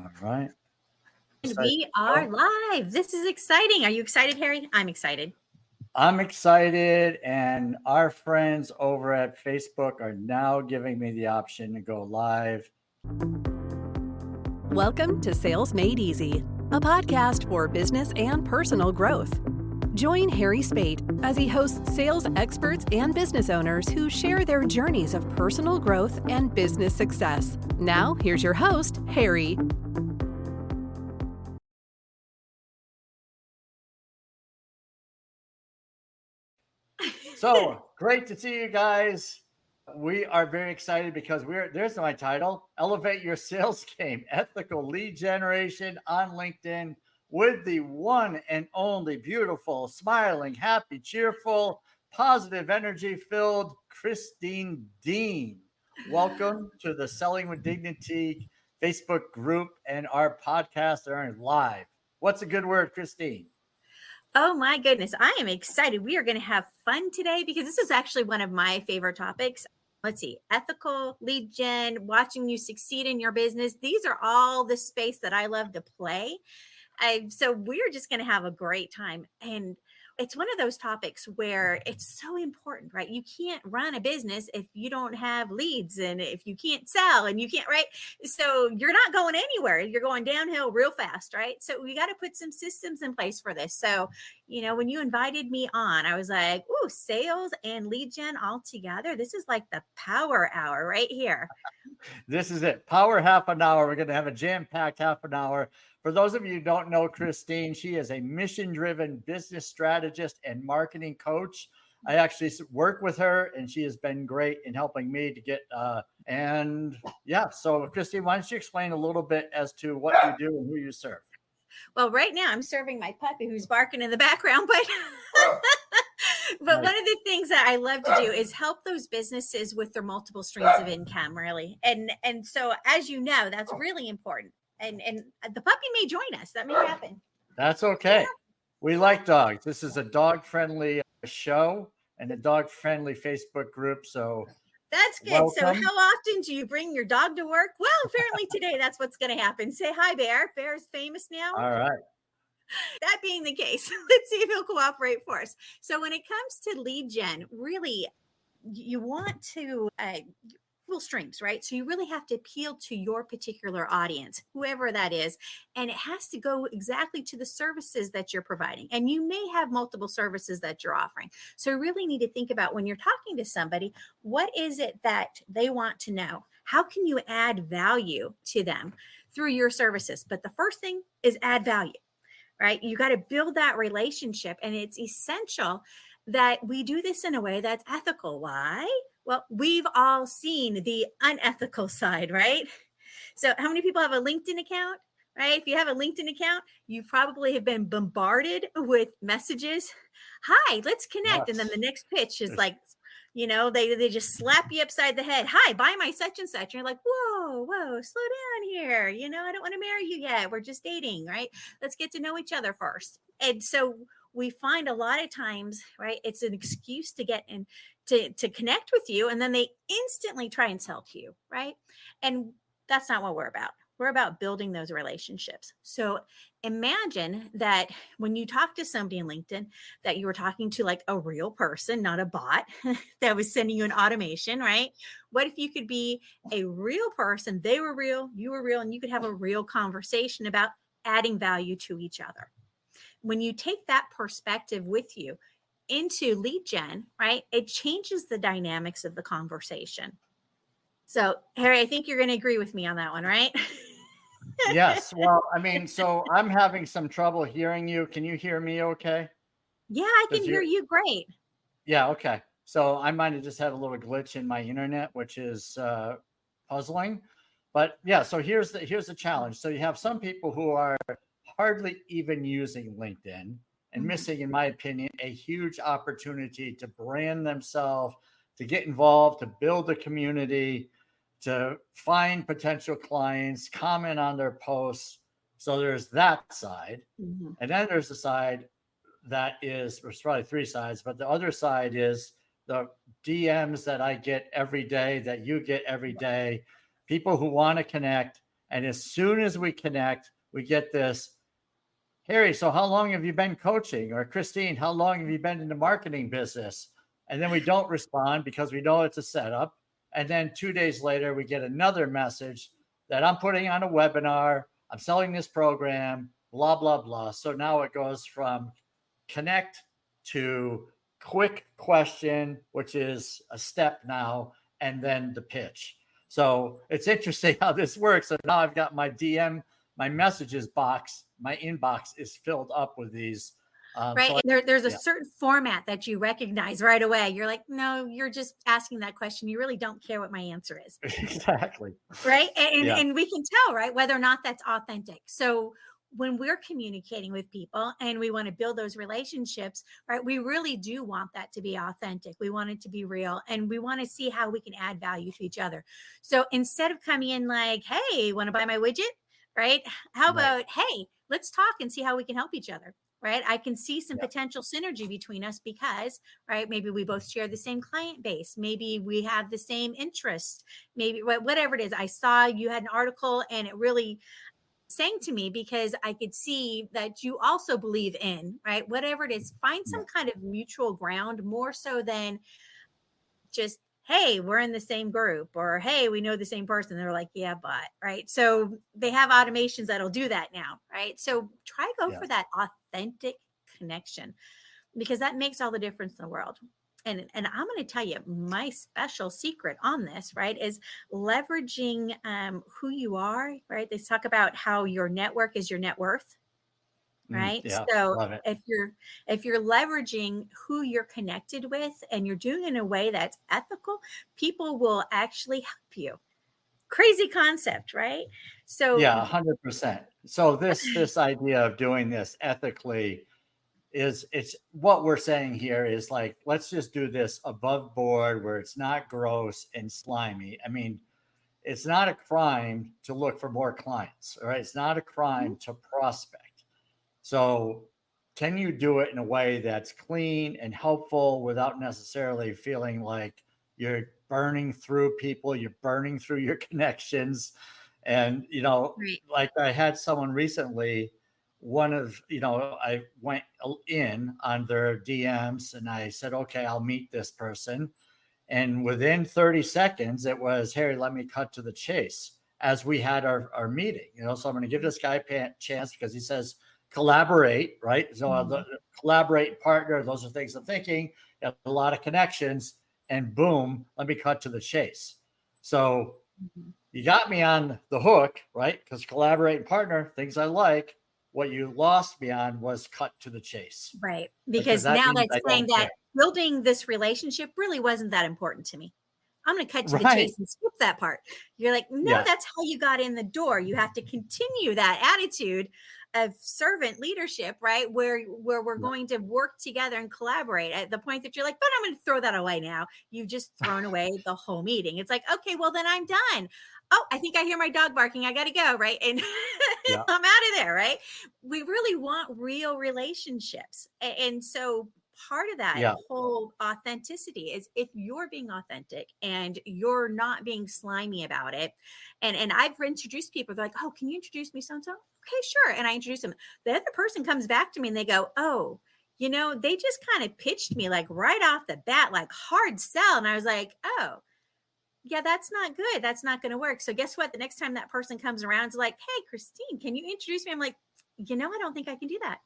All right. And we are live. This is exciting. Are you excited, Harry? I'm excited. I'm excited, and our friends over at Facebook are now giving me the option to go live. Welcome to Sales Made Easy, a podcast for business and personal growth. Join Harry Spate as he hosts sales experts and business owners who share their journeys of personal growth and business success. Now, here's your host, Harry. So great to see you guys. We are very excited because there's my title, Elevate Your Sales Game, Ethical Lead Generation on LinkedIn with the one and only beautiful, smiling, happy, cheerful, positive energy filled Christine Deane. Welcome to the Selling with Dignity Facebook group and our podcast are live. What's a good word, Christine? Oh my goodness, I am excited. We are going to have fun today because this is actually one of my favorite topics. Let's see, ethical lead gen, watching you succeed in your business. These are all the space that I love to play. So we're just going to have a great time. And it's one of those topics where it's so important, right? You can't run a business if you don't have leads and if you can't sell and you can't, right? So you're not going anywhere. You're going downhill real fast, right? So we got to put some systems in place for this. So, when you invited me on, I was like, oh, sales and lead gen all together. This is like the power hour right here. This is it. Power half an hour. We're going to have a jam-packed half an hour. For those of you who don't know Christine, she is a mission-driven business strategist and marketing coach. I actually work with her, and she has been great in helping me to get So Christine, why don't you explain a little bit as to what you do and who you serve? Well, right now I'm serving my puppy who's barking in the background, but one of the things that I love to do is help those businesses with their multiple streams of income, really. And so, as you know, that's really important. And the puppy may join us. That may happen. That's okay. Yeah. We like dogs. This is a dog-friendly show and a dog-friendly Facebook group. So that's good. Welcome. So how often do you bring your dog to work? Well, apparently today that's what's going to happen. Say hi, Bear. Bear's famous now. All right. That being the case, let's see if he'll cooperate for us. So when it comes to lead gen, really, you want to full streams, right? So you really have to appeal to your particular audience, whoever that is, and it has to go exactly to the services that you're providing. And you may have multiple services that you're offering. So you really need to think about when you're talking to somebody, what is it that they want to know? How can you add value to them through your services? But the first thing is add value, right? You got to build that relationship, and it's essential that we do this in a way that's ethical. Why? Well, we've all seen the unethical side, right? So how many people have a LinkedIn account, right? If you have a LinkedIn account, you probably have been bombarded with messages. Hi, let's connect. Yes. And then the next pitch is like, they just slap you upside the head. Hi, buy my such and such. And you're like, whoa, slow down here. I don't want to marry you yet. We're just dating, right? Let's get to know each other first. And so we find a lot of times, right, it's an excuse to get in to connect with you, and then they instantly try and sell to you, right? And that's not what we're about. We're about building those relationships. So imagine that when you talk to somebody in LinkedIn, that you were talking to like a real person, not a bot that was sending you an automation, right? What if you could be a real person? They were real, you were real, and you could have a real conversation about adding value to each other. When you take that perspective with you into lead gen, right, it changes the dynamics of the conversation. So, Harry, I think you're going to agree with me on that one, right? Yes. Well, so I'm having some trouble hearing you. Can you hear me okay? Yeah, I can hear you great. Yeah, okay. So I might have just had a little glitch in my internet, which is puzzling. But yeah, so here's the challenge. So you have some people who are hardly even using LinkedIn and missing, in my opinion, a huge opportunity to brand themselves, to get involved, to build a community, to find potential clients, comment on their posts. So there's that side. Mm-hmm. And then there's the side that is, there's probably three sides, but the other side is the DMs that I get every day, that you get every day, people who want to connect And as soon as we connect, we get this, Harry, so how long have you been coaching? Or Christine, how long have you been in the marketing business? And then we don't respond because we know it's a setup. And then 2 days later, we get another message that I'm putting on a webinar, I'm selling this program, blah, blah, blah. So now it goes from connect to quick question, which is a step now, and then the pitch. So it's interesting how this works. So now I've got my DM, my messages box, my inbox is filled up with these. Right. So There's a certain format that you recognize right away. You're like, no, you're just asking that question. You really don't care what my answer is. Exactly. Right. And we can tell, right, whether or not that's authentic. So when we're communicating with people and we want to build those relationships, right, we really do want that to be authentic. We want it to be real, and we want to see how we can add value to each other. So instead of coming in like, hey, want to buy my widget? Right. How about, hey, let's talk and see how we can help each other. Right. I can see some potential synergy between us because, right, maybe we both share the same client base. Maybe we have the same interests. Maybe whatever it is. I saw you had an article and it really sang to me because I could see that you also believe in, right, whatever it is, find some kind of mutual ground more so than just, hey, we're in the same group, or hey, we know the same person. They're like, yeah, but right. So they have automations that'll do that now, right? So try go for that authentic connection, because that makes all the difference in the world. And I'm going to tell you my special secret on this, right, is leveraging who you are, right? They talk about how your network is your net worth. Right. So if you're leveraging who you're connected with and you're doing it in a way that's ethical, people will actually help you. Crazy concept, right? So 100%. So this idea of doing this ethically it's what we're saying here is like, let's just do this above board where it's not gross and slimy. I mean, it's not a crime to look for more clients, all right? It's not a crime to prospect. So can you do it in a way that's clean and helpful without necessarily feeling like you're burning through people, you're burning through your connections? And, like I had someone recently, I went in on their DMs and I said, okay, I'll meet this person. And within 30 seconds, it was, Harry, let me cut to the chase as we had our meeting. So I'm going to give this guy a chance because he says, collaborate, right? So collaborate, partner, those are things I'm thinking. Have a lot of connections, and boom, let me cut to the chase. So you got me on the hook, right? Because collaborate and partner, things I like. What you lost me on was cut to the chase. Right. Because now that's saying that building this relationship really wasn't that important to me. I'm going to cut to the chase and skip that part. You're like, no, that's how you got in the door. You have to continue that attitude of servant leadership, right? Where we're going to work together and collaborate at the point that you're like, but I'm going to throw that away now. You've just thrown away the whole meeting. It's like, okay, well then I'm done. Oh, I think I hear my dog barking. I got to go. Right. And I'm out of there. Right. We really want real relationships. And so part of that whole authenticity is if you're being authentic and you're not being slimy about it. And I've introduced people, they're like, oh, can you introduce me so-and-so? Okay, sure. And I introduce them. The other person comes back to me and they go, oh, they just kind of pitched me like right off the bat, like hard sell. And I was like, oh, yeah, that's not good. That's not going to work. So guess what? The next time that person comes around, it's like, hey, Christine, can you introduce me? I'm like, I don't think I can do that.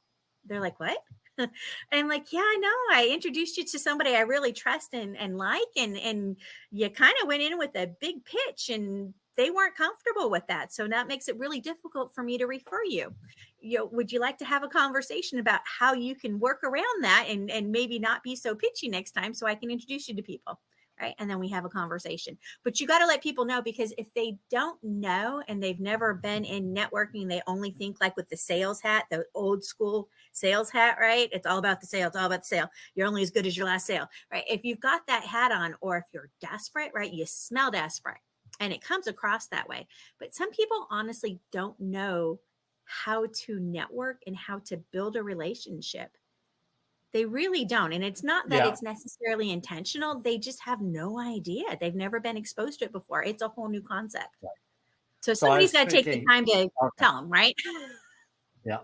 They're like, what? And I'm like, yeah, I know. I introduced you to somebody I really trust and like, and you kind of went in with a big pitch and they weren't comfortable with that. So that makes it really difficult for me to refer you. Would you like to have a conversation about how you can work around that and maybe not be so pitchy next time so I can introduce you to people? Right. And then we have a conversation. But you got to let people know, because if they don't know and they've never been in networking, they only think like with the sales hat, the old school sales hat, right? It's all about the sale. It's all about the sale. You're only as good as your last sale, right? If you've got that hat on, or if you're desperate, right? You smell desperate and it comes across that way. But some people honestly don't know how to network and how to build a relationship. They really don't. And it's not that it's necessarily intentional. They just have no idea. They've never been exposed to it before. It's a whole new concept. So So I somebody's was got to take the thinking, time to okay, tell them, right? yeah,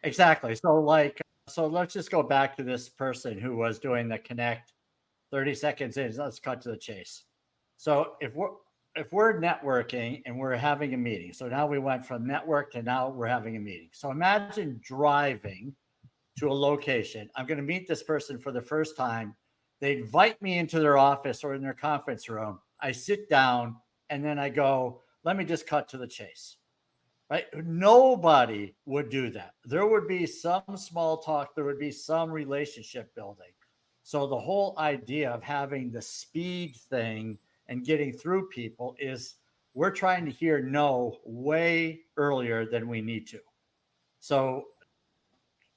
exactly. So like, so let's just go back to this person who was doing the connect 30 seconds in. Let's cut to the chase. So if we're networking and we're having a meeting, so now we went from network to now we're having a meeting. So imagine driving to a location. I'm going to meet this person for the first time. They invite me into their office or in their conference room. I sit down and then I go, let me just cut to the chase. Right? Nobody would do that. There would be some small talk, there would be some relationship building. So the whole idea of having the speed thing and getting through people is we're trying to hear no way earlier than we need to. So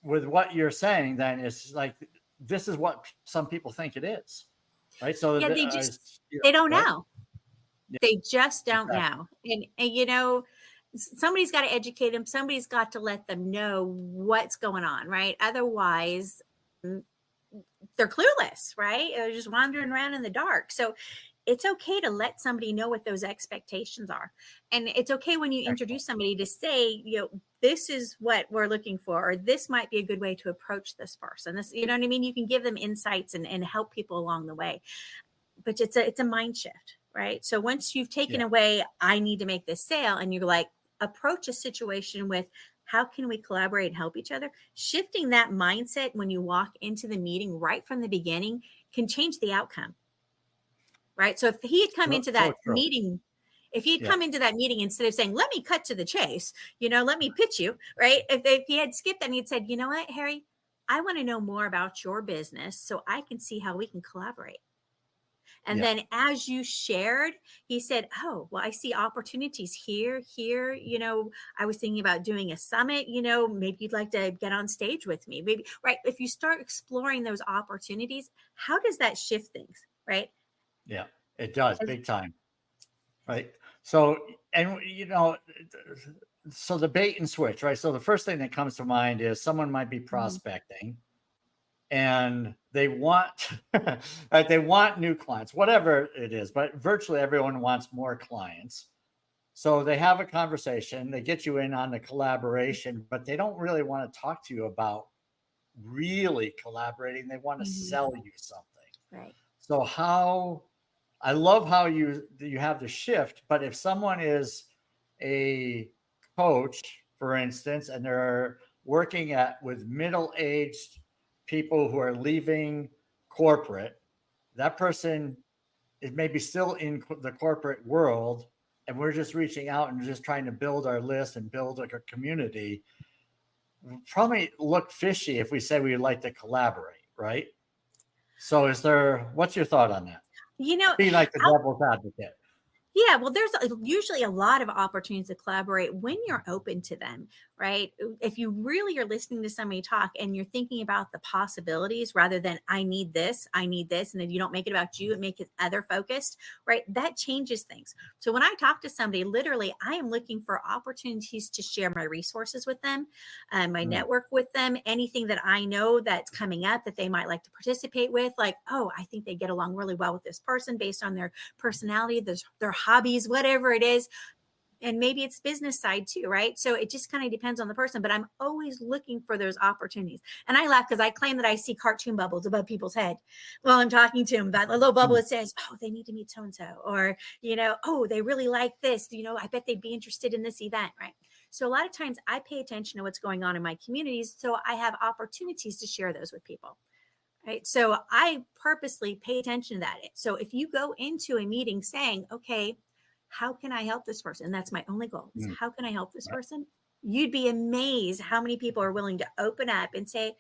with what you're saying, then it's like this is what some people think it is, right? So Yeah, yeah, they don't go ahead. know. They just don't Exactly. know. And you know, somebody's got to educate them. Somebody's got to let them know what's going on, right? Otherwise, mm, they're clueless, right? They're just wandering around in the dark. So it's okay to let somebody know what those expectations are. And it's okay when you Excellent. introduce somebody to say, you know, this is what we're looking for, or this might be a good way to approach this person. This, you know what I mean? You can give them insights and help people along the way. But it's a mind shift, right? So once you've taken Yeah. away, I need to make this sale, and you're like, approach a situation with how can we collaborate and help each other? Shifting that mindset when you walk into the meeting right from the beginning can change the outcome, right? So if he had come So, into so that true. meeting, if he'd Yeah. come into that meeting instead of saying, let me cut to the chase, you know, let me pitch you, right? If he had skipped that and he'd said, you know what, Harry, I want to know more about your business so I can see how we can collaborate. And Yeah. then as you shared, he said, oh, well, I see opportunities here, here. You know, I was thinking about doing a summit, you know, maybe you'd like to get on stage with me. Maybe, right. If you start exploring those opportunities, how does that shift things, right? Yeah. It does As- big time. Right. So, and so the bait and switch, right? So the first thing that comes to mind is someone might be Mhm. prospecting and they want like they want new clients, whatever it is, but virtually everyone wants more clients. So they have a conversation, they get you in on the collaboration, but they don't really want to talk to you about really collaborating. They want to Mhm. sell you something. Right. So how I love how you have the shift, but if someone is a coach, for instance, and they're working at with middle-aged people who are leaving corporate, that person is maybe still in the corporate world, and we're just reaching out and just trying to build our list and build like a community. We'd probably look fishy if we say we'd like to collaborate, right? So what's your thought on that? You know, Being like the devil's advocate. yeah, well, there's usually a lot of opportunities to collaborate when you're open to them, right? If you really are listening to somebody talk and you're thinking about the possibilities rather than I need this, and then you don't make it about you and make it other focused, right? That changes things. So when I talk to somebody, literally, I am looking for opportunities to share my resources with them, my Mm, network with them, anything that I know that's coming up that they might like to participate with. Like, oh, I think they get along really well with this person based on their personality, their hobbies, whatever it is. And maybe it's business side too, right? So it just kind of depends on the person, but I'm always looking for those opportunities. And I laugh because I claim that I see cartoon bubbles above people's head while I'm talking to them about the little bubble mm, that says, oh, they need to meet so-and-so, or, you know, oh, they really like this, you know, I bet they'd be interested in this event, right? So a lot of times I pay attention to what's going on in my communities. So I have opportunities to share those with people. Right. So I purposely pay attention to that. So if you go into a meeting saying, okay, how can I help this person? And that's my only goal is mm. how can I help this Right. person? You'd be amazed how many people are willing to open up and say,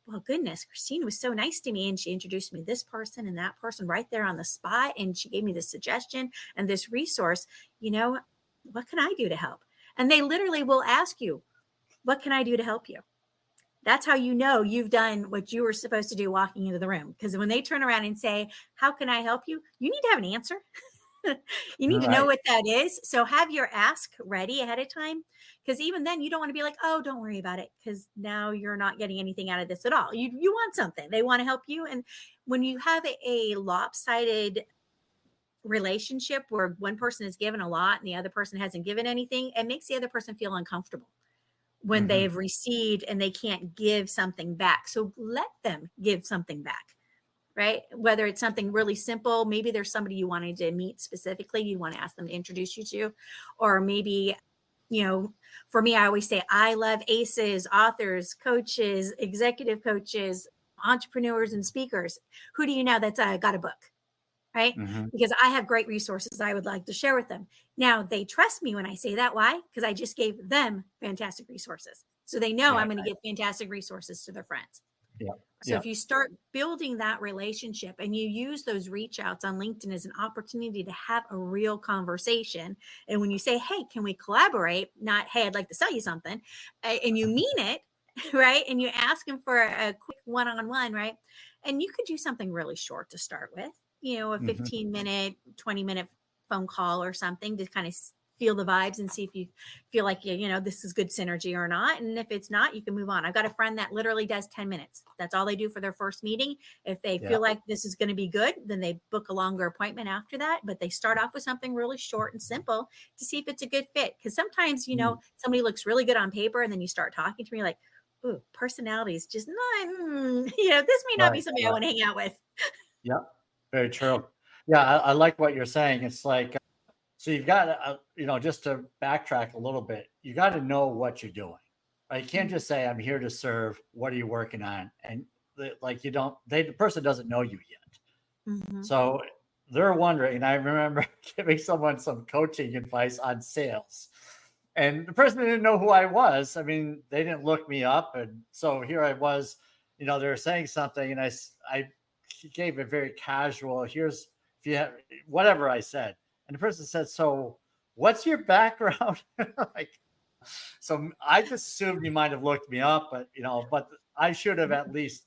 well, goodness, Christine was so nice to me. And she introduced me this person and that person right there on the spot. And she gave me this suggestion and this resource. You know, what can I do to help? And they literally will ask you, what can I do to help you? That's how you know you've done what you were supposed to do walking into the room. Because when they turn around and say, how can I help you? You need to have an answer. You need to know Right. what that is. So have your ask ready ahead of time. Because even then, you don't want to be like, oh, don't worry about it. Because now you're not getting anything out of this at all. You want something. They want to help you. And when you have a lopsided relationship where one person has given a lot and the other person hasn't given anything, it makes the other person feel uncomfortable when Mm-hmm. they've received and they can't give something back. So let them give something back, right? Whether it's something really simple, maybe there's somebody you wanted to meet specifically, you want to ask them to introduce you to, or maybe, for me, I always say, I love ACEs, authors, coaches, executive coaches, entrepreneurs, and speakers. Who do you know that's got a book? Right? Mm-hmm. Because I have great resources I would like to share with them. Now, they trust me when I say that. Why? Because I just gave them fantastic resources. So they know I'm going to give fantastic resources to their friends. Yeah. So if you start building that relationship and you use those reach outs on LinkedIn as an opportunity to have a real conversation. And when you say, hey, can we collaborate? Not, hey, I'd like to sell you something. And you mean it, right? And you ask them for a quick one-on-one, right? And you could do something really short to start with. A 15-minute, 20-minute phone call or something to kind of feel the vibes and see if you feel like, this is good synergy or not. And if it's not, you can move on. I've got a friend that literally does 10 minutes. That's all they do for their first meeting. If they feel like this is going to be good, then they book a longer appointment after that. But they start off with something really short and simple to see if it's a good fit. Because sometimes, somebody looks really good on paper and then you start talking to me like, ooh, personality is just not, this may not be somebody I want to hang out with. Yeah. Very true. Yeah, I like what you're saying. It's like, so you've got to, just to backtrack a little bit, you got to know what you're doing. Right? You can't just say, I'm here to serve. What are you working on? And the person doesn't know you yet. Mm-hmm. So they're wondering. And I remember giving someone some coaching advice on sales. And the person didn't know who I was. I mean, they didn't look me up. And so here I was, they were saying something and I gave a very casual, here's, if you have whatever I said. And the person said, so what's your background? So I just assumed you might have looked me up, but I should have at least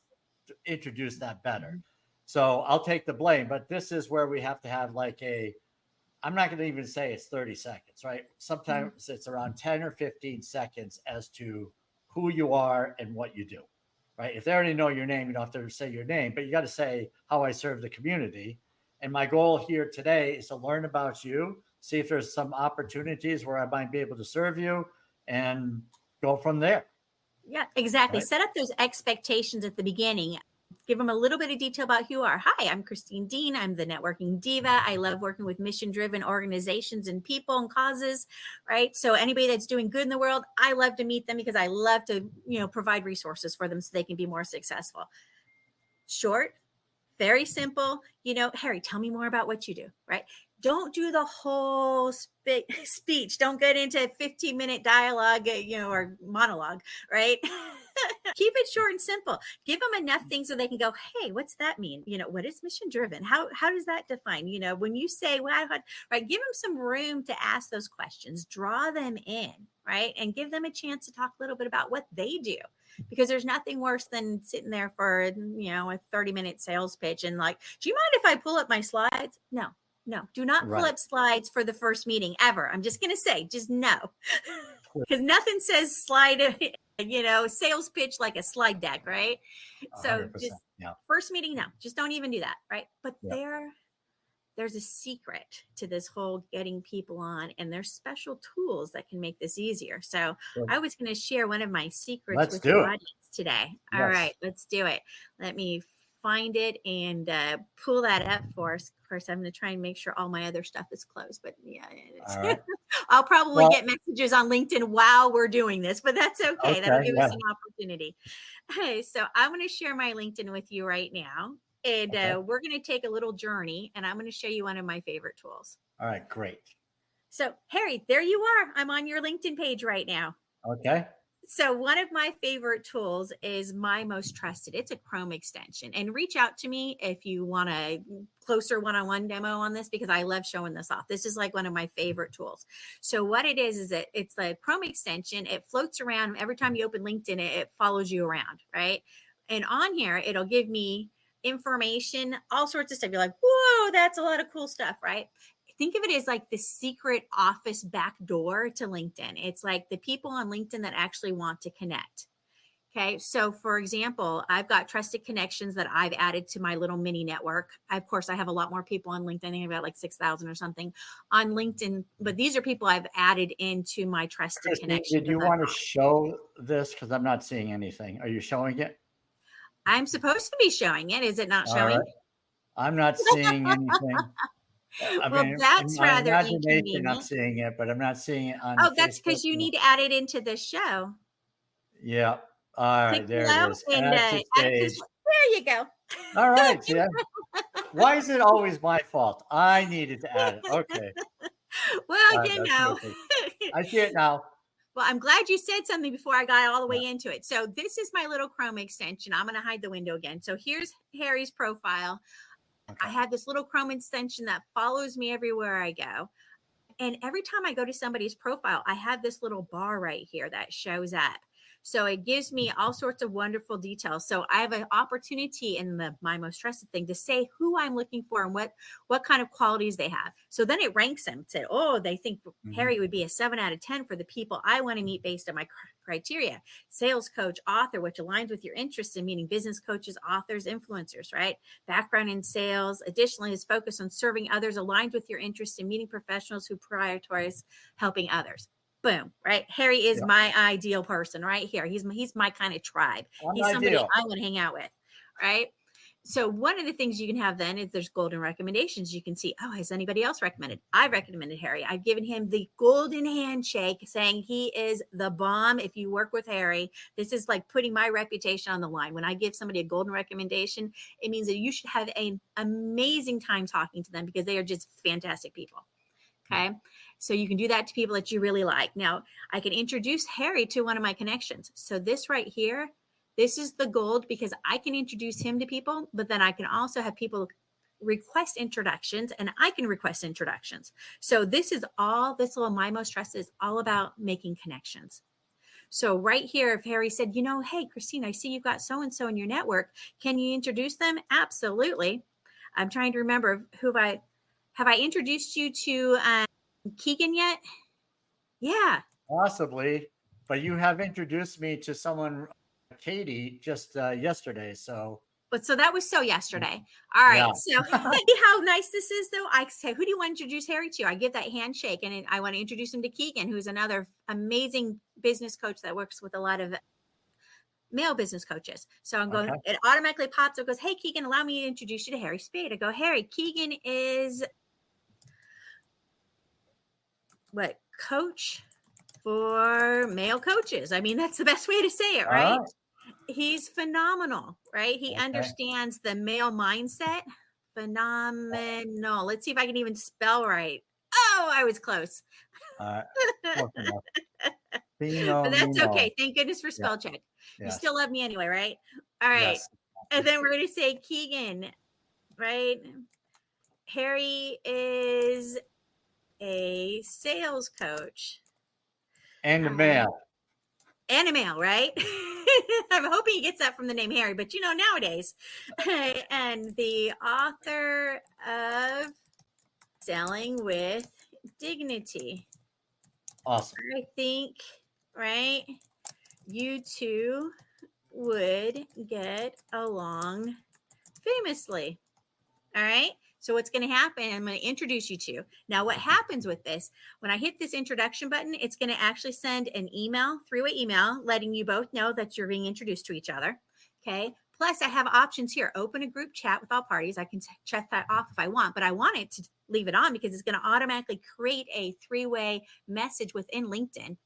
introduced that better. So I'll take the blame, but this is where we have to have I'm not going to even say it's 30 seconds, right? Sometimes it's around 10 or 15 seconds as to who you are and what you do. Right. If they already know your name, you don't have to say your name, but you got to say how I serve the community. And my goal here today is to learn about you, see if there's some opportunities where I might be able to serve you and go from there. Yeah, exactly. Right. Set up those expectations at the beginning. Give them a little bit of detail about who you are. Hi, I'm Christine Deane. I'm the networking diva. I love working with mission-driven organizations and people and causes, right? So anybody that's doing good in the world, I love to meet them because I love to, provide resources for them so they can be more successful. Short, very simple. Harry, tell me more about what you do, right? Don't do the whole speech. Don't get into a 15-minute dialogue, or monologue, right? Keep it short and simple. Give them enough things so they can go, hey, what's that mean? What is mission driven? How does that define? When you say, wow, right, give them some room to ask those questions, draw them in, right? And give them a chance to talk a little bit about what they do. Because there's nothing worse than sitting there for, a 30-minute sales pitch and like, do you mind if I pull up my slides? No, do not pull up slides for the first meeting ever. I'm just going to say, just no, because nothing says slide, sales pitch like a slide deck, right? So just first meeting, no, just don't even do that, right? But there's a secret to this whole getting people on, and there's special tools that can make this easier. So I was going to share one of my secrets with the audience today. Yes. All right, let's do it. Let me find it and pull that up for us. Of course, I'm going to try and make sure all my other stuff is closed, but right. I'll probably get messages on LinkedIn while we're doing this, but that's okay. That'll give us an opportunity. Okay, so I'm going to share my LinkedIn with you right now. And we're going to take a little journey, and I'm going to show you one of my favorite tools. All right, great. So, Harry, there you are. I'm on your LinkedIn page right now. Okay. So one of my favorite tools is my most trusted. It's a Chrome extension. And reach out to me if you want a closer one-on-one demo on this, because I love showing this off. This is like one of my favorite tools. So what it is that it's a Chrome extension. It floats around. Every time you open LinkedIn, it follows you around, right? And on here, it'll give me information, all sorts of stuff. You're like, whoa, that's a lot of cool stuff, right? Think of it as like the secret office back door to LinkedIn. It's like the people on LinkedIn that actually want to connect. Okay. So for example, I've got trusted connections that I've added to my little mini network. Of course, I have a lot more people on LinkedIn. I think I've got like 6,000 or something on LinkedIn, but these are people I've added into my trusted Christine, connections. did you want to show this? Because I'm not seeing anything. Are you showing it? I'm supposed to be showing it. Is it not All showing? right. I'm not seeing anything. I Well, mean, in that's my rather imagination, I'm inconvenient. seeing it, but I'm not seeing it on the Oh, that's Facebook. because you need to add it into the show. Yeah. All Click right. There it below is. and Add to add it to stage. there you go. All right. See, why is it always my fault? I needed to add it. Okay. Well, All right. you That's know. perfect. I see it now. Well, I'm glad you said something before I got all the Yeah. way into it. So this is my little Chrome extension. I'm going to hide the window again. So here's Harry's profile. Okay. I have this little Chrome extension that follows me everywhere I go. And every time I go to somebody's profile, I have this little bar right here that shows up. So it gives me all sorts of wonderful details. So I have an opportunity in my most trusted thing to say who I'm looking for and what kind of qualities they have. So then it ranks them. It said, oh, they think Harry would be a 7 out of 10 for the people I want to meet based on my criteria. Sales coach, author, which aligns with your interests in meeting business coaches, authors, influencers, right? Background in sales. Additionally, his focus on serving others aligns with your interest in meeting professionals who prioritize helping others. Boom, right? Harry is my ideal person right here. He's my kind of tribe. He's somebody I want to hang out with, right? So one of the things you can have then is there's golden recommendations. You can see, oh, has anybody else recommended? I recommended Harry. I've given him the golden handshake saying he is the bomb. If you work with Harry, this is like putting my reputation on the line. When I give somebody a golden recommendation, it means that you should have an amazing time talking to them because they are just fantastic people. Okay. So you can do that to people that you really like. Now I can introduce Harry to one of my connections. So this right here, this is the gold because I can introduce him to people, but then I can also have people request introductions and I can request introductions. So this little My Most Trusted is all about making connections. So right here, if Harry said, hey, Christine, I see you've got so-and-so in your network. Can you introduce them? Absolutely. I'm trying to remember have I introduced you to Keegan yet? Yeah. Possibly, but you have introduced me to someone, Katie, just yesterday. So that was yesterday. All right. Yeah. So see how nice this is, though. I say, who do you want to introduce Harry to? I give that handshake, and I want to introduce him to Keegan, who's another amazing business coach that works with a lot of male business coaches. So I'm going, It automatically pops up, goes, hey, Keegan, allow me to introduce you to Harry Spade. I go, Harry, Keegan is what? Coach for male coaches. I mean, that's the best way to say it, right? He's phenomenal, right? He understands the male mindset. Phenomenal. Let's see if I can even spell right. Oh, I was close. But that's okay. Thank goodness for spell check. You still love me anyway, right? All right. Yes. And then we're going to say Keegan, right? Harry is a sales coach. And a male. And a male, right? I'm hoping he gets that from the name Harry, but nowadays. And the author of Selling with Dignity. Awesome. I think, right, you two would get along famously. All right. So what's going to happen, I'm going to introduce you to. Now, what happens with this, when I hit this introduction button, it's going to actually send an email, three-way email, letting you both know that you're being introduced to each other. Okay. Plus, I have options here. Open a group chat with all parties. I can check that off if I want, but I want it to leave it on because it's going to automatically create a three-way message within LinkedIn.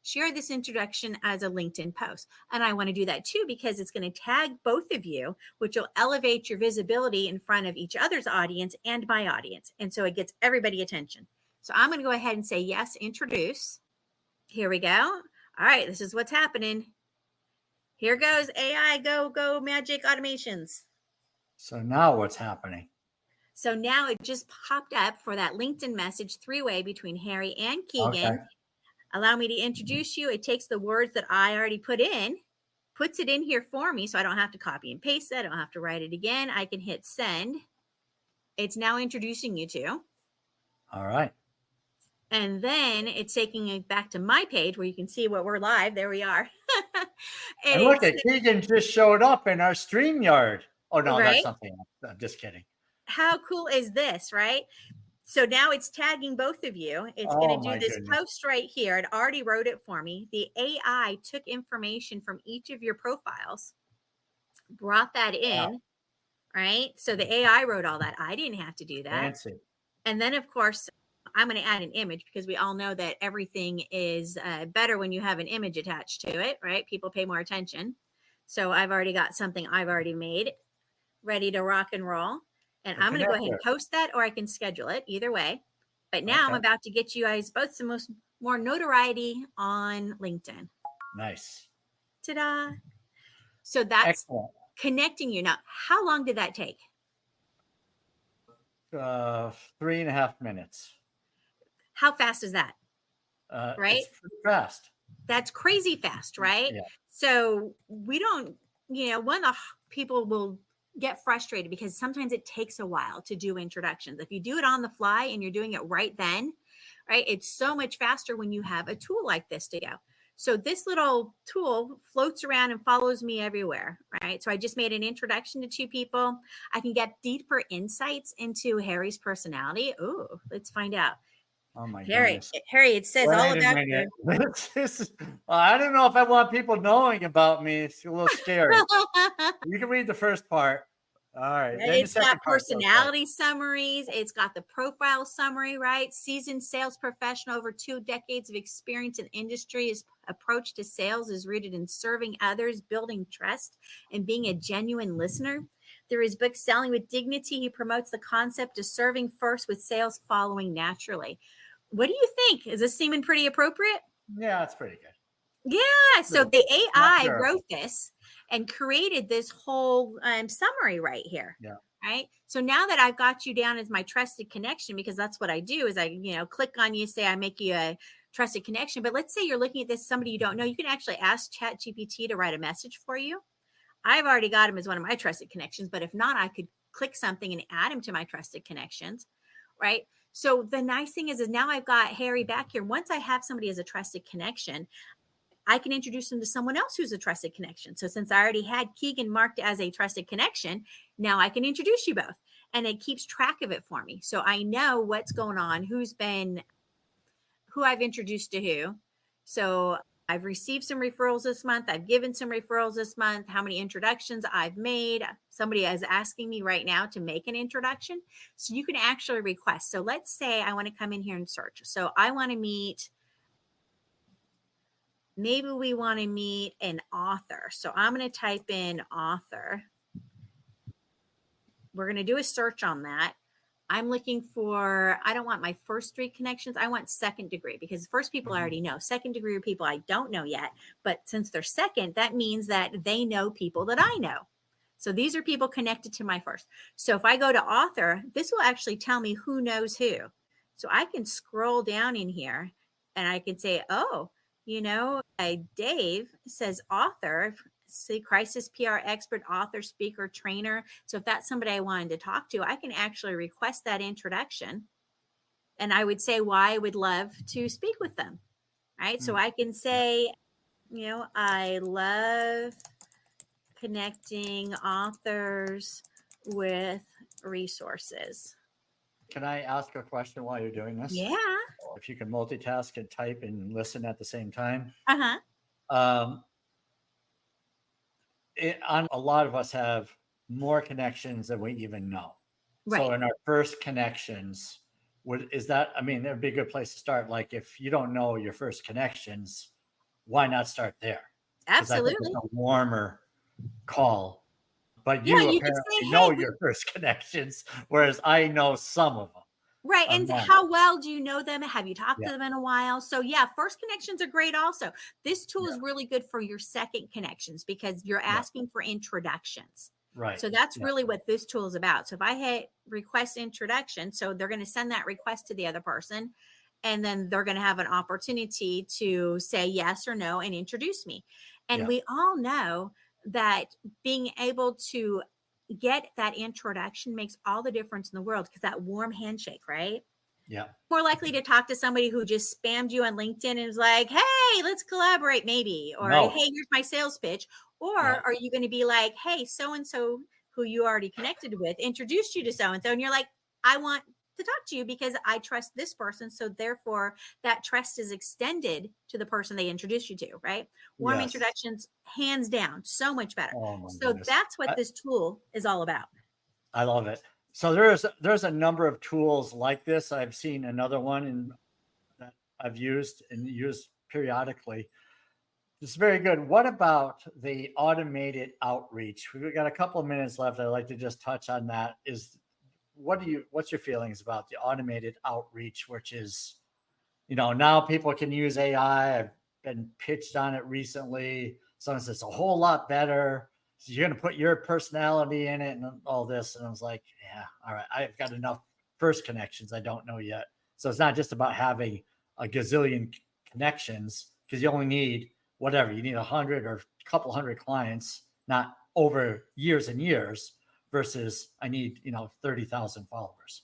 Share this introduction as a LinkedIn post. And I want to do that too, because it's going to tag both of you, which will elevate your visibility in front of each other's audience and my audience. And so it gets everybody attention. So I'm going to go ahead and say, yes, introduce. Here we go. All right. This is what's happening. Here goes AI, go magic automations. So now what's happening? So now it just popped up for that LinkedIn message three-way between Harry and Keegan. Okay. Allow me to introduce you. It takes the words that I already put in, puts it in here for me so I don't have to copy and paste it. I don't have to write it again. I can hit send. It's now introducing you to. All right. And then it's taking it back to my page where you can see what we're live. There we are. And And look it's at Keegan just showed up in our StreamYard. Oh no, right. that's something else. I'm just kidding. How cool is this, right? So now it's tagging both of you. It's Oh going to my do this goodness. post right here. It already wrote it for me. The AI took information from each of your profiles, brought that in, right? So the AI wrote all that. I didn't have to do that. Fancy. And then, of course, I'm going to add an image because we all know that everything is better when you have an image attached to it, right? People pay more attention. So I've already got something I've already made ready to rock and roll. And I'm going to go ahead and post that, or I can schedule it either way. But now I'm about to get you guys both some more notoriety on LinkedIn. Nice. Ta-da. So that's excellent. Connecting you. Now, how long did that take? 3.5 minutes. How fast is that? Right? It's pretty fast. That's crazy fast, right? Yeah. So we don't, one of the people will get frustrated because sometimes it takes a while to do introductions. If you do it on the fly and you're doing it right then, right, it's so much faster when you have a tool like this to go. So this little tool floats around and follows me everywhere, right? So I just made an introduction to 2 people. I can get deeper insights into Harry's personality. Ooh, let's find out. Oh my Harry, goodness. Harry, it says all about you. I don't know if I want people knowing about me. It's a little scary. You can read the first part. All right. Then It's the second got part personality summaries. It's got the profile summary, right? Seasoned sales professional, over 2 decades of experience in industry. His approach to sales is rooted in serving others, building trust, and being a genuine listener. Through his book, Selling with Dignity, he promotes the concept of serving first with sales following naturally. What do you think? Is this seeming pretty appropriate? Yeah, that's pretty good. Yeah. So the AI wrote this and created this whole summary right here. Yeah. Right. So now that I've got you down as my trusted connection, because that's what I do is I, click on you, say I make you a trusted connection. But let's say you're looking at this, somebody you don't know, you can actually ask ChatGPT to write a message for you. I've already got him as one of my trusted connections, but if not, I could click something and add him to my trusted connections. Right. So the nice thing is now I've got Harry back here. Once I have somebody as a trusted connection, I can introduce them to someone else who's a trusted connection. So since I already had Keegan marked as a trusted connection, now I can introduce you both, and it keeps track of it for me. So I know what's going on, who I've introduced to who. So I've received some referrals this month. I've given some referrals this month, how many introductions I've made. Somebody is asking me right now to make an introduction. So you can actually request. So let's say I want to come in here and search. So I want to meet, maybe we want to meet an author. So I'm going to type in author. We're going to do a search on that. I'm looking for, I don't want my first 3 connections. I want second degree, because first people I already know. Second degree are people I don't know yet. But since they're second, that means that they know people that I know. So these are people connected to my first. So if I go to author, this will actually tell me who knows who. So I can scroll down in here and I can say, oh, Dave says author, see, crisis PR expert, author, speaker, trainer. So if that's somebody I wanted to talk to, I can actually request that introduction. And I would say why I would love to speak with them. Right. So I can say, I love connecting authors with resources. Can I ask a question while you're doing this? Yeah. If you can multitask and type and listen at the same time. Uh-huh. A lot of us have more connections than we even know. Right. So in our first connections, it'd be a good place to start. Like if you don't know your first connections, why not start there? Absolutely. I think it's a warmer call. But you apparently know your first connections, whereas I know some of them. Right. And how well do you know them? Have you talked to them in a while? So first connections are great also. This tool is really good for your second connections because you're asking for introductions. Right. So that's really what this tool is about. So if I hit request introduction, so they're going to send that request to the other person, and then they're going to have an opportunity to say yes or no and introduce me. And we all know that being able to get that introduction makes all the difference in the world, because that warm handshake, right? Yeah. More likely to talk to somebody who just spammed you on LinkedIn and is like, hey, let's collaborate maybe, or No. hey, here's my sales pitch. Or Yeah. are you going to be like, hey, so-and-so who you already connected with introduced you to so-and-so, and you're like, I want to talk to you because I trust this person. So therefore that trust is extended to the person they introduced you to, right? Warm Yes. introductions, hands down, so much better. Oh my So goodness. that's what this tool is all about. I love it. So there's a number of tools like this. I've seen another one that I've used and used periodically. It's very good. What about the automated outreach? We've got a couple of minutes left. I'd like to just touch on that. What's your feelings about the automated outreach, which is, now people can use AI. I've been pitched on it recently. Someone says it's a whole lot better. So you're going to put your personality in it and all this. And I was like, yeah, all right. I've got enough first connections I don't know yet. So it's not just about having a gazillion connections, because you only need whatever. You need 100 or a couple hundred clients, not over years and years, versus I need, 30,000 followers.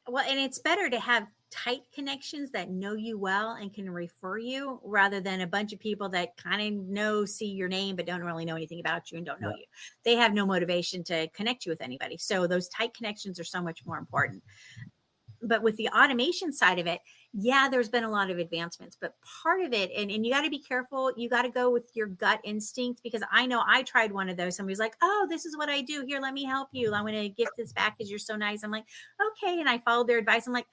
Well, and it's better to have tight connections that know you well and can refer you, rather than a bunch of people that kind of see your name, but don't really know anything about you and don't know you. They have no motivation to connect you with anybody. So those tight connections are so much more important. But with the automation side of it, yeah, there's been a lot of advancements, but part of it, and you got to be careful. You got to go with your gut instinct, because I know I tried one of those. Somebody's like, oh, this is what I do. Here, let me help you. I want to gift this back because you're so nice. I'm like, okay. And I followed their advice. I'm like,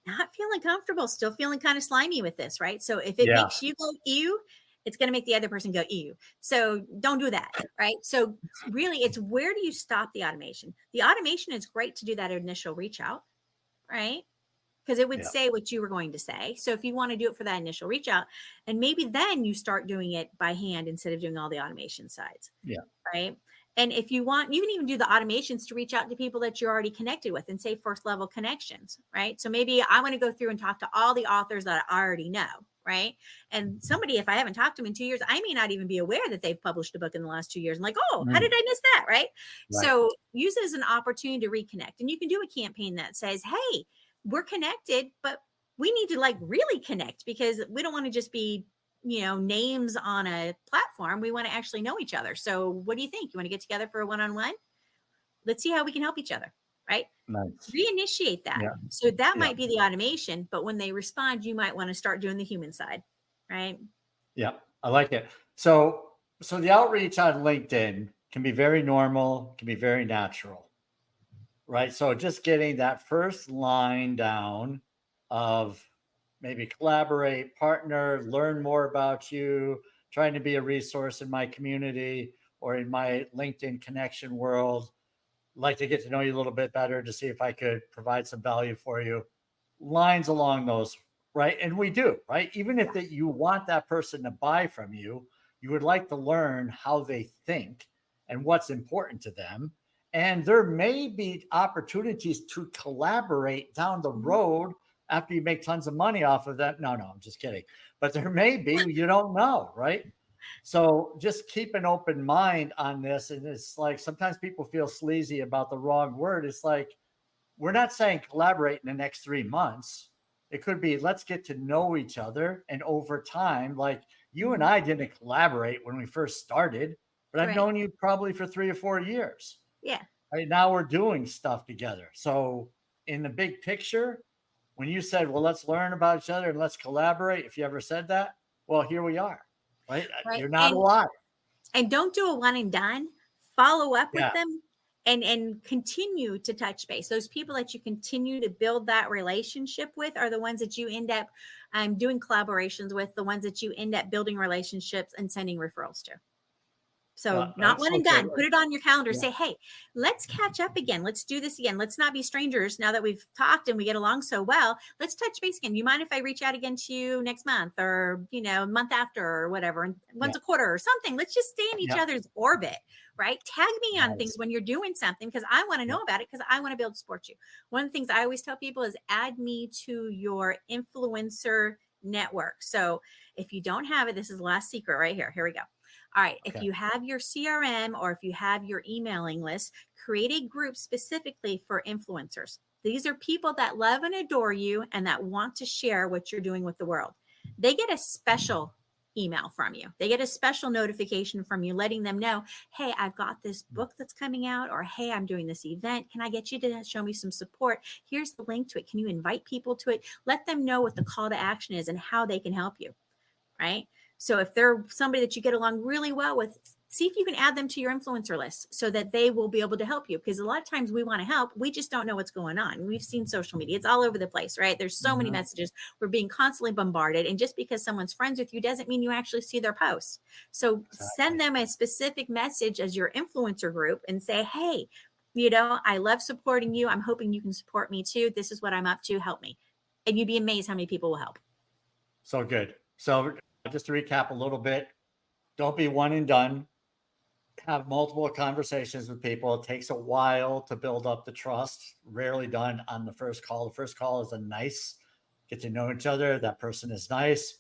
not feeling comfortable, still feeling kind of slimy with this, right? So if it makes you go ew, it's going to make the other person go ew. So don't do that, right? So really, it's where do you stop the automation? The automation is great to do that initial reach out, right? Because it would say what you were going to say. So if you want to do it for that initial reach out, and maybe then you start doing it by hand instead of doing all the automation sides. Yeah. Right. And if you want, you can even do the automations to reach out to people that you're already connected with and say first level connections. Right. So maybe I want to go through and talk to all the authors that I already know. Right. And somebody, if I haven't talked to them in 2 years, I may not even be aware that they've published a book in the last 2 years. I'm like, oh, how did I miss that? Right. So use it as an opportunity to reconnect. And you can do a campaign that says, hey, we're connected, but we need to really connect, because we don't want to just be, names on a platform. We want to actually know each other. So what do you think? You want to get together for a one-on-one? Let's see how we can help each other. Right. Nice. Reinitiate that. Yeah. So that might be the automation, but when they respond, you might want to start doing the human side. Right. Yeah. I like it. So the outreach on LinkedIn can be very normal, can be very natural. Right. So just getting that first line down of maybe collaborate, partner, learn more about you, trying to be a resource in my community or in my LinkedIn connection world. Like to get to know you a little bit better to see if I could provide some value for you. Lines along those. Right. And we do. Right. Even if you want that person to buy from you, you would like to learn how they think and what's important to them. And there may be opportunities to collaborate down the road after you make tons of money off of that. No, I'm just kidding. But there may be, you don't know, right? So just keep an open mind on this. And it's like sometimes people feel sleazy about the wrong word. It's like, we're not saying collaborate in the next 3 months. It could be, let's get to know each other. And over time, like you and I didn't collaborate when we first started, but I've known you probably for 3 or 4 years. Yeah. Right now we're doing stuff together. So in the big picture, when you said, well, let's learn about each other and let's collaborate, if you ever said that, well, here we are, right? You're not alive. And don't do a one and done. Follow up with them and continue to touch base. Those people that you continue to build that relationship with are the ones that you end up doing collaborations with, the ones that you end up building relationships and sending referrals to. So not one and done. Put it on your calendar. Say, hey, let's catch up again. Let's do this again. Let's not be strangers now that we've talked and we get along so well. Let's touch base again. You mind if I reach out again to you next month or, month after or whatever, and once a quarter or something? Let's just stay in each other's orbit, right? Tag me on things when you're doing something, because I want to know about it, because I want to be able to support you. One of the things I always tell people is add me to your influencer network. So if you don't have it, this is the last secret right here. Here we go. All right. If you have your CRM or if you have your emailing list, create a group specifically for influencers. These are people that love and adore you and that want to share what you're doing with the world. They get a special email from you. They get a special notification from you letting them know, hey, I've got this book that's coming out, or hey, I'm doing this event. Can I get you to show me some support? Here's the link to it. Can you invite people to it? Let them know what the call to action is and how they can help you, right? So if they're somebody that you get along really well with, see if you can add them to your influencer list so that they will be able to help you. Because a lot of times we want to help, we just don't know what's going on. We've seen social media. It's all over the place, right? There's so many messages. We're being constantly bombarded. And just because someone's friends with you doesn't mean you actually see their posts. So send them a specific message as your influencer group and say, hey, I love supporting you. I'm hoping you can support me too. This is what I'm up to. Help me. And you'd be amazed how many people will help. So good. So just to recap a little bit, don't be one and done. Have multiple conversations with people. It takes a while to build up the trust. Rarely done on the first call. The first call is get to know each other. That person is nice.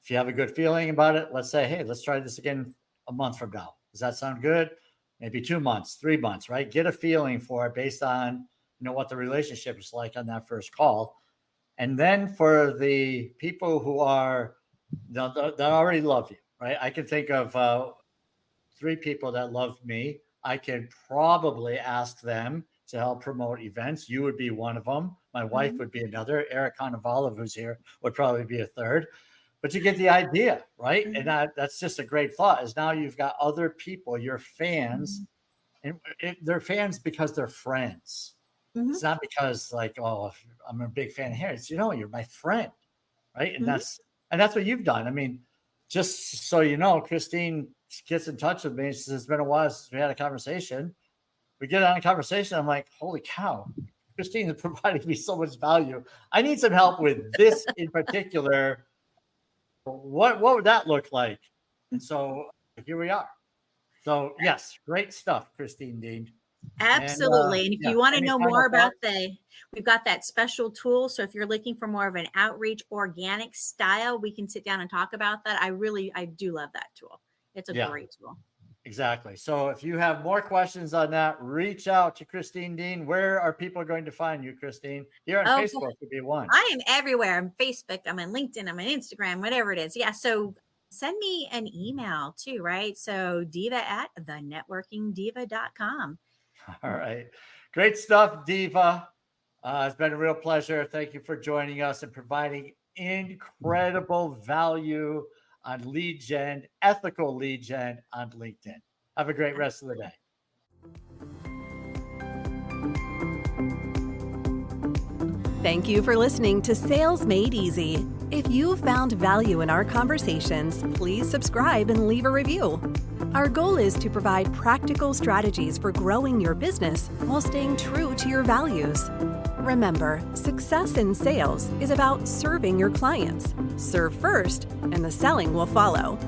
If you have a good feeling about it, let's say, hey, let's try this again a month from now. Does that sound good? Maybe 2 months, 3 months, right? Get a feeling for it based on, what the relationship is like on that first call. And then for the people who are, that already love you, right? I can think of 3 people that love me. I can probably ask them to help promote events. You would be one of them. My wife would be another. Eric Conovalov, who's here, would probably be a third. But you get the idea, right? And that's just a great thought, is now you've got other people, your fans, and they're fans because they're friends. It's not because like, oh, I'm a big fan of Harry's. You're my friend, right? And that's what you've done. I mean, just so you know, Christine gets in touch with me. She says, it's been a while since we had a conversation. We get on a conversation. I'm like, holy cow, Christine is providing me so much value. I need some help with this in particular. What would that look like? And so here we are. So yes, great stuff, Christine Deane. Absolutely. And if you want to know more about we've got that special tool. So if you're looking for more of an outreach organic style, we can sit down and talk about that. I do love that tool. It's a great tool. Exactly. So if you have more questions on that, reach out to Christine Deane. Where are people going to find you, Christine? Here on Facebook would be one. I am everywhere. I'm Facebook. I'm on LinkedIn. I'm on Instagram, whatever it is. Yeah. So send me an email too, right? So diva@thenetworkingdiva.com. All right. Great stuff, Diva. It's been a real pleasure. Thank you for joining us and providing incredible value on lead gen, ethical lead gen on LinkedIn. Have a great rest of the day. Thank you for listening to Sales Made Easy. If you found value in our conversations, please subscribe and leave a review. Our goal is to provide practical strategies for growing your business while staying true to your values. Remember, success in sales is about serving your clients. Serve first, and the selling will follow.